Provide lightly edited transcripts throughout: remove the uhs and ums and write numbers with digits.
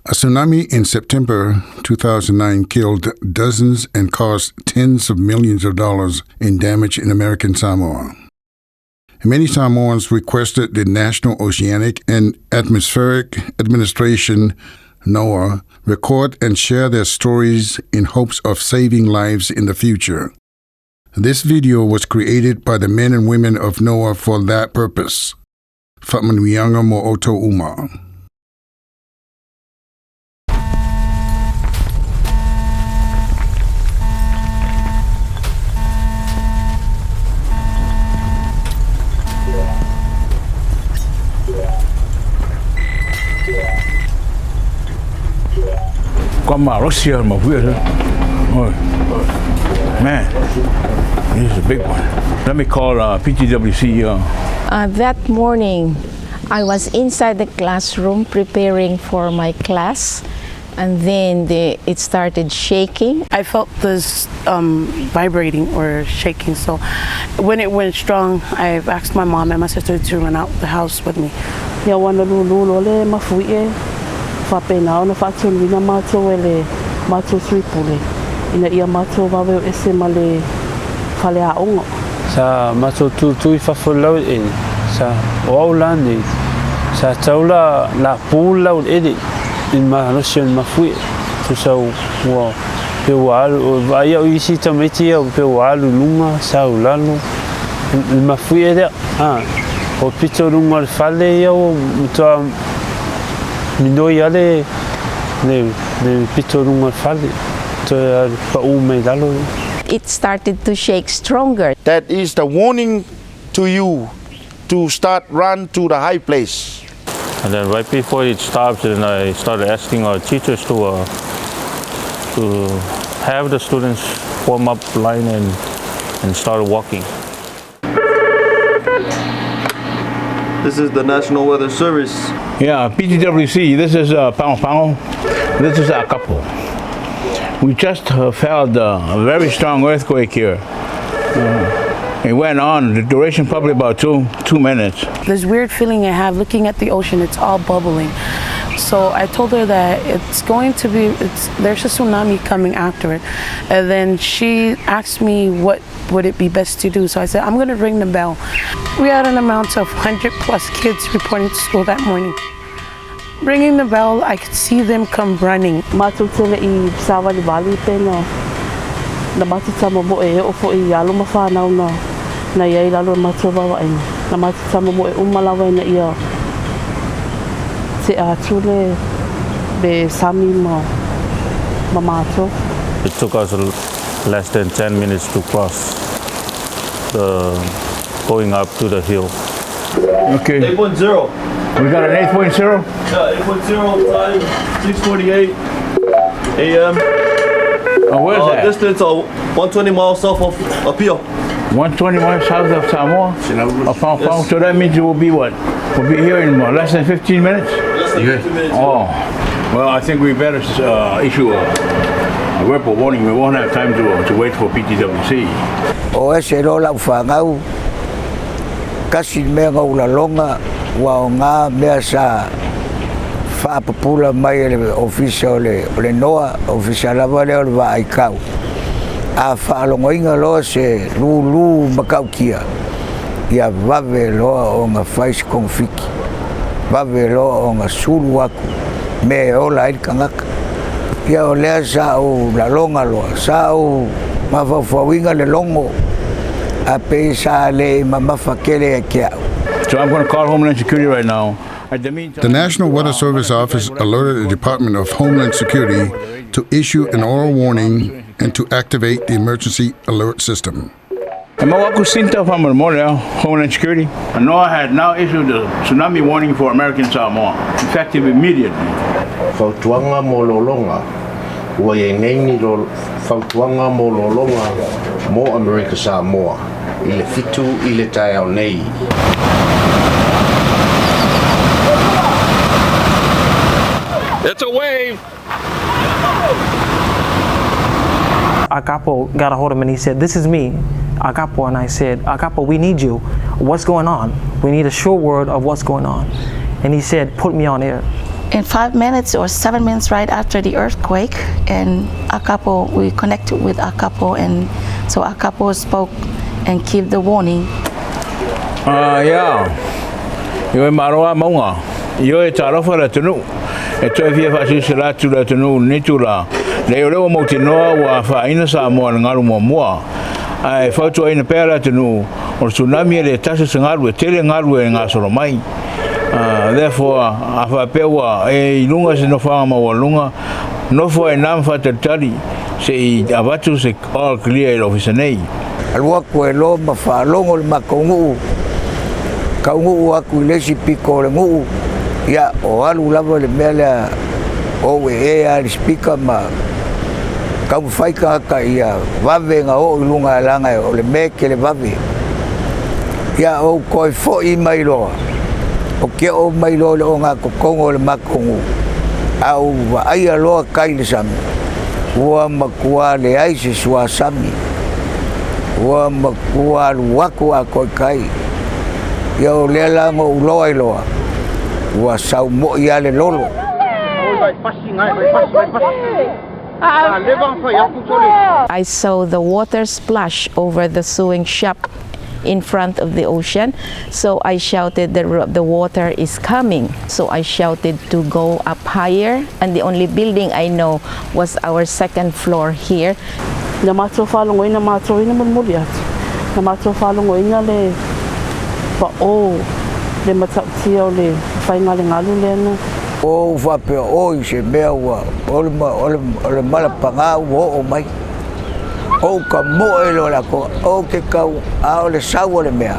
A tsunami in September 2009 killed dozens and caused tens of millions of dollars in damage in American Samoa. Many Samoans requested the National Oceanic and Atmospheric Administration, NOAA, record and share their stories in hopes of saving lives in the future. This video was created by the men and women of NOAA for that purpose. Fatmanuianga mo oto uma. Come Russia, my weird. Man, this is a big one. Let me call PTWC. That morning, I was inside the classroom preparing for my class, and then it started shaking. I felt this vibrating or shaking, so when it went strong, I asked my mom and my sister to run out the house with me. Whapena ona whaatunu ina mātou ele mātou suipule ina ia mātou waweo ese ma le whale a ongo. Sa mātou tūtui whawhalau e sa o aulani sa taula la pūlau e in mahanosio in mawhui tu sau ua pewalu o vaia o isi tameti au pewalu lunga sa ulalo in mawhui e dea o pito lunga le whale iau mutua Minoi ale le pitorunga fali to pa ume dalo. It started to shake stronger. That is the warning to you to start run to the high place. And then right before it stops, and I started asking our teachers to have the students form up line and start walking. This is the National Weather Service. Yeah, PTWC, this is Pao Pao. This is Akapo. We just felt a very strong earthquake here. It went on, the duration probably about two minutes. This weird feeling I have looking at the ocean, it's all bubbling. So I told her that it's going to be, there's a tsunami coming after it. And then she asked me what would it be best to do. So I said, I'm going to ring the bell. We had an amount of 100+ kids reporting to school that morning. Ringing the bell, I could see them come running. Mātou tele I sawa ni wali pena. Na mātou tama mo e ofo I alo mawhanau na iai lalo mātou wawa ina. Na mātou tama mo e umalawa ina ia. Te atule be sami ma mātou. It took us less than 10 minutes to cross going up to the hill. Okay. 8.0. We got an 8.0? Yeah, 8.0 time, 6:48 a.m. Oh, where's that? Distance 120 miles south of up here. 120 miles south of Samoa? Yes. So that means it will be what? We'll be here in less than 15 minutes? Less than 15 minutes. Oh, well, I think we better issue a verbal warning. We won't have time to wait for PTWC. O ese rola ufangau kasi mea ngaula longa wa nga mea sa whaapapula mai le ofisa o le noa ofisa lava le o le waaikau a whaalongoinga loa se lulu makau kia ia vave loa o ngā whais konfiki vave loa o ngā suru aku me ola ili kangaka ia o lea sa o la longa loa sa o mawhawhawinga le longo a pe sa le mamawhakele e kia. So I'm going to call Homeland Security right now. The National Weather Service Office alerted the Department of Homeland Security to issue an oral warning and to activate the emergency alert system. Homeland Security. NOAA had now issued a tsunami warning for American Samoa, effective immediately. Fautuanga mololonga, wayengengi lo fautuanga mololonga mo America Samoa, ile fitu ile tayao nei. It's a wave. Agapo got a hold of him and he said, "This is me, Agapo." And I said, "Agapo, we need you. What's going on? We need a sure word of what's going on." And he said, "Put me on air." in 5 minutes or 7 minutes right after the earthquake, and Akapo, we connected with Akapo, and so Akapo spoke and gave the warning. Yeah. Yo maroa maunga. Yo e tarofa la tunu. E toi fia fa si la tu la tunu ni tu la. Le o mo te noa wa fa ina Samoa ngaru mo moa. Ai fa tu ina pera tunu. O tsunami le tasa ngaru e tele ngaru e ngasoro mai. Therefore, afa pewa e lunga se no fa ma wa lunga. No fo e nam fa te tari. Se I avatu se all clear office nei. Alua ko e lo ma fa longo le makongu. Kaungu aku lesi piko le ngu. Ya o alu lava le mele o e a speaker ma. Kau fai ka ia vave nga o lunga langa o le meke le vave. Ya o ko fo I mai lo. O ke o mai lo o nga ko kongo le makongu. Au va ai lo kai le sam. Ua makua le ai se sua sami. Ua makua luaku a koi kai. Ia o lea langa o loa I loa. Ua sau mo ia le lolo. I saw the water splash over the sewing shop in front of the ocean, so I shouted the water is coming. So I shouted to go up higher, and the only building I know was our second floor here. Na matro falongo ina matro ina mulmuliat. Na matro falongo ina le pa o le mataptio le fainga le ngalu le na. O va pe o se mea wa ole malapanga o mai. O ka mo e lo la ko o ke kau a o le sau o le mea.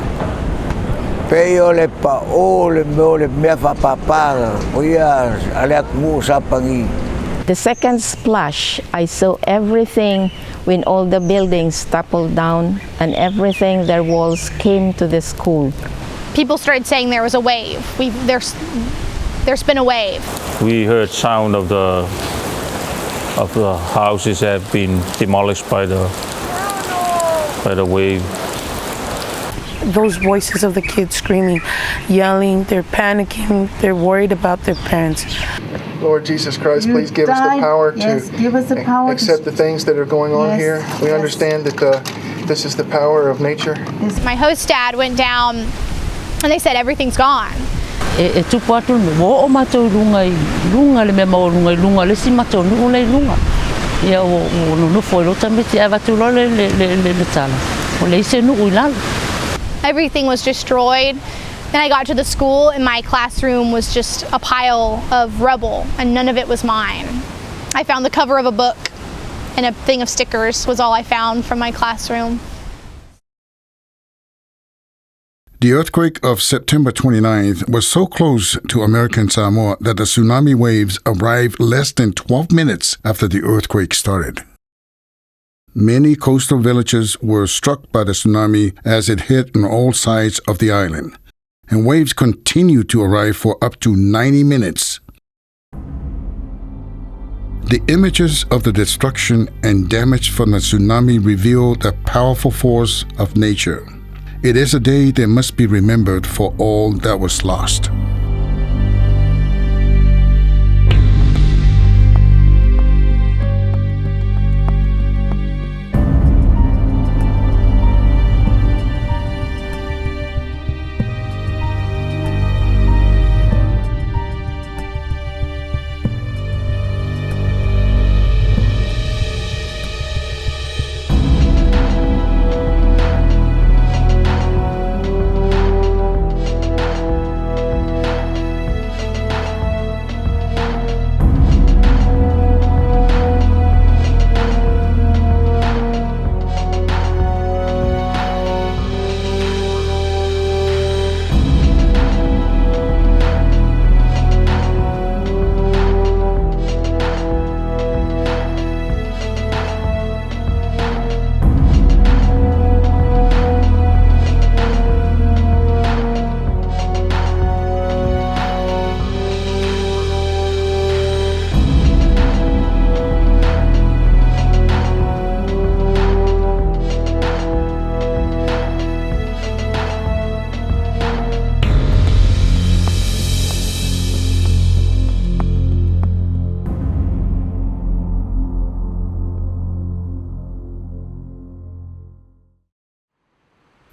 Pe o le pa o le mea fa papa o ia ale aku sa pangi. The second splash, I saw everything when all the buildings toppled down and everything, their walls came to the school. People started saying there was a wave. There's been a wave. We heard sound of the houses have been demolished by the wave. Those voices of the kids screaming, yelling, they're panicking, they're worried about their parents. Lord Jesus Christ, please give us the power to accept the things that are going on here. We understand that this is the power of nature. My host dad went down and they said everything's gone. E tupu atu mo o matou lunga le mea mau lunga le si matou lunga. Ia o no foi lo tamiti ava tu lo le tala. O le ise no uilalo. Everything was destroyed. Then I got to the school and my classroom was just a pile of rubble and none of it was mine. I found the cover of a book and a thing of stickers was all I found from my classroom. The earthquake of September 29th was so close to American Samoa that the tsunami waves arrived less than 12 minutes after the earthquake started. Many coastal villages were struck by the tsunami as it hit on all sides of the island, and waves continued to arrive for up to 90 minutes. The images of the destruction and damage from the tsunami reveal the powerful force of nature. It is a day that must be remembered for all that was lost.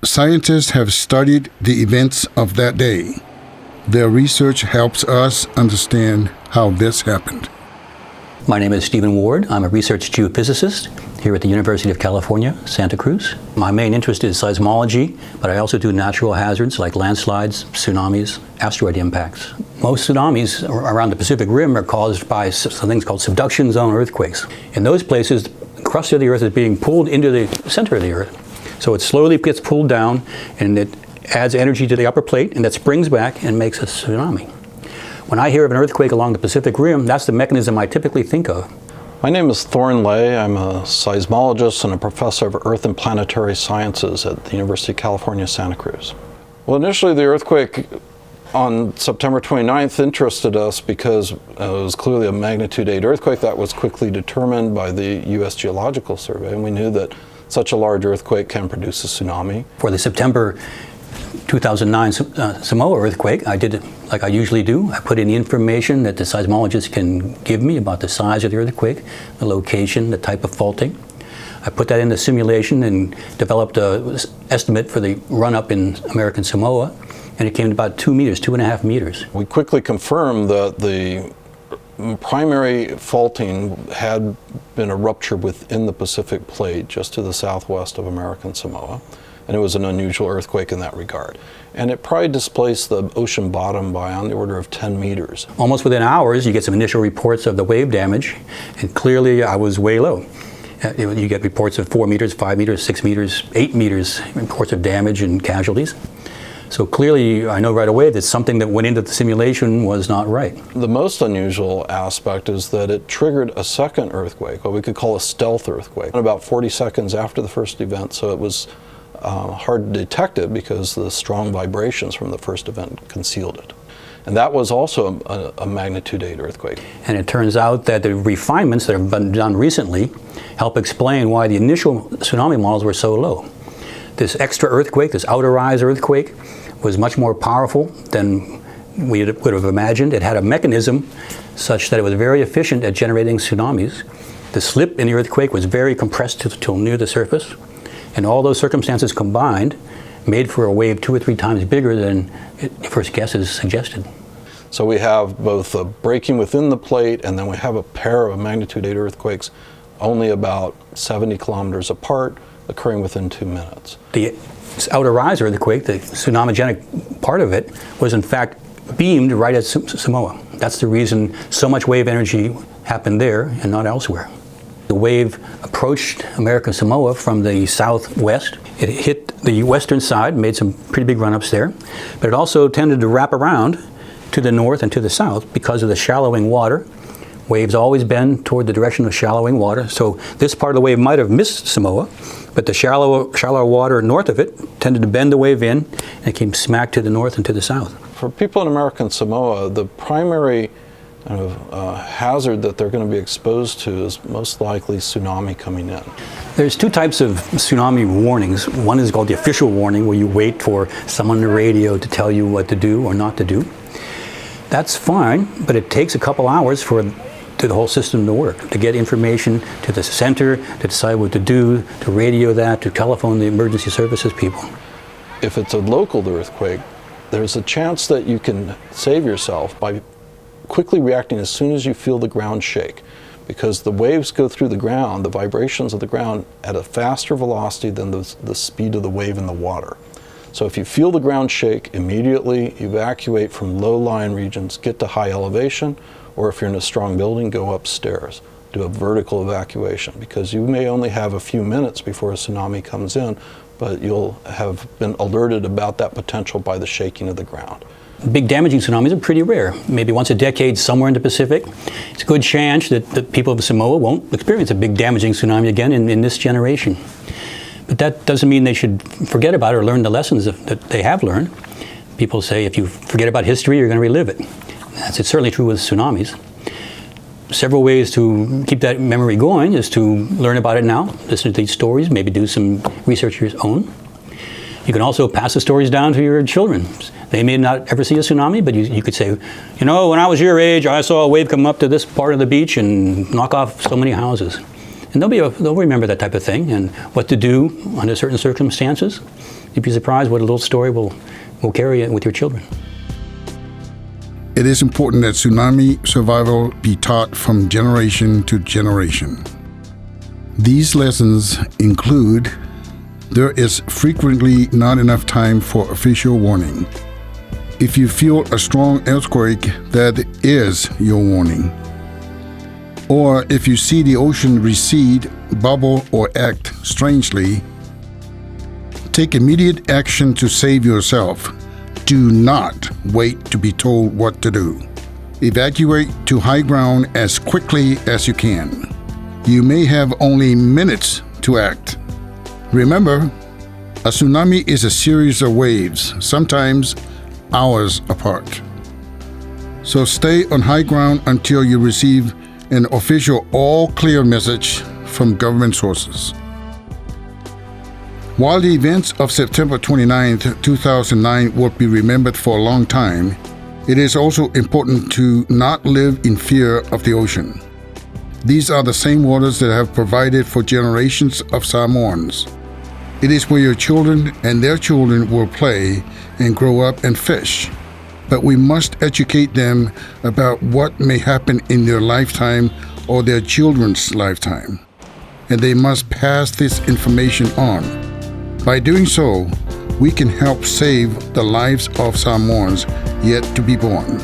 Scientists have studied the events of that day. Their research helps us understand how this happened. My name is Stephen Ward. I'm a research geophysicist here at the University of California, Santa Cruz. My main interest is seismology, but I also do natural hazards like landslides, tsunamis, asteroid impacts. Most tsunamis around the Pacific Rim are caused by something called subduction zone earthquakes. In those places, the crust of the Earth is being pulled into the center of the Earth. So it slowly gets pulled down, and it adds energy to the upper plate, and that springs back and makes a tsunami. When I hear of an earthquake along the Pacific Rim, that's the mechanism I typically think of. My name is Thorne Lay. I'm a seismologist and a professor of Earth and Planetary Sciences at the University of California, Santa Cruz. Well, initially the earthquake on September 29th interested us because it was clearly a magnitude 8 earthquake. That was quickly determined by the U.S. Geological Survey, and we knew that such a large earthquake can produce a tsunami. For the September 2009 Samoa earthquake, I did it like I usually do. I put in the information that the seismologists can give me about the size of the earthquake, the location, the type of faulting. I put that in the simulation and developed an estimate for the run-up in American Samoa, and it came to about 2 meters, 2.5 meters. We quickly confirmed that the primary faulting had been a rupture within the Pacific Plate just to the southwest of American Samoa. And it was an unusual earthquake in that regard. And it probably displaced the ocean bottom by on the order of 10 meters. Almost within hours, you get some initial reports of the wave damage, and clearly I was way low. You get reports of 4 meters, 5 meters, 6 meters, 8 meters, reports of damage and casualties. So clearly, I know right away that something that went into the simulation was not right. The most unusual aspect is that it triggered a second earthquake, what we could call a stealth earthquake, about 40 seconds after the first event, so it was hard to detect it because the strong vibrations from the first event concealed it. And that was also a magnitude 8 earthquake. And it turns out that the refinements that have been done recently help explain why the initial tsunami models were so low. This extra earthquake, this outer rise earthquake, was much more powerful than we would have imagined. It had a mechanism such that it was very efficient at generating tsunamis. The slip in the earthquake was very compressed till near the surface. And all those circumstances combined made for a wave 2 or 3 times bigger than first guesses suggested. So we have both a breaking within the plate, and then we have a pair of magnitude 8 earthquakes only about 70 kilometers apart, occurring within 2 minutes. The outer rise earthquake, the tsunamigenic part of it, was in fact beamed right at Samoa. That's the reason so much wave energy happened there and not elsewhere. The wave approached American Samoa from the southwest. It hit the western side, made some pretty big run-ups there, but it also tended to wrap around to the north and to the south because of the shallowing water. Waves always bend toward the direction of shallowing water, so this part of the wave might have missed Samoa, but the shallow water north of it tended to bend the wave in, and it came smack to the north and to the south. For people in American Samoa, the primary hazard that they're going to be exposed to is most likely tsunami coming in. There's 2 types of tsunami warnings. One is called the official warning, where you wait for someone on the radio to tell you what to do or not to do. That's fine, but it takes a couple hours for the whole system to work, to get information to the center, to decide what to do, to radio that, to telephone the emergency services people. If it's a local earthquake, there's a chance that you can save yourself by quickly reacting as soon as you feel the ground shake, because the waves go through the ground, the vibrations of the ground, at a faster velocity than the speed of the wave in the water. So if you feel the ground shake, immediately evacuate from low-lying regions, get to high elevation, or if you're in a strong building, go upstairs. Do a vertical evacuation, because you may only have a few minutes before a tsunami comes in, but you'll have been alerted about that potential by the shaking of the ground. Big damaging tsunamis are pretty rare, maybe once a decade somewhere in the Pacific. It's a good chance that the people of Samoa won't experience a big damaging tsunami again in this generation. But that doesn't mean they should forget about it or learn the lessons that they have learned. People say if you forget about history, you're going to relive it. That's certainly true with tsunamis. Several ways to keep that memory going is to learn about it now, listen to these stories, maybe do some research of your own. You can also pass the stories down to your children. They may not ever see a tsunami, but you could say, you know, when I was your age, I saw a wave come up to this part of the beach and knock off so many houses. And they'll remember that type of thing and what to do under certain circumstances. you'd be surprised what a little story will carry with your children. It is important that tsunami survival be taught from generation to generation. These lessons include: there is frequently not enough time for official warning. If you feel a strong earthquake, that is your warning. Or if you see the ocean recede, bubble, or act strangely, take immediate action to save yourself. Do not wait to be told what to do. Evacuate to high ground as quickly as you can. You may have only minutes to act. Remember, a tsunami is a series of waves, sometimes hours apart. So stay on high ground until you receive an official all-clear message from government sources. While the events of September 29, 2009 will be remembered for a long time, it is also important to not live in fear of the ocean. These are the same waters that have provided for generations of Samoans. It is where your children and their children will play and grow up and fish. But we must educate them about what may happen in their lifetime or their children's lifetime. And they must pass this information on. By doing so, we can help save the lives of Samoans yet to be born.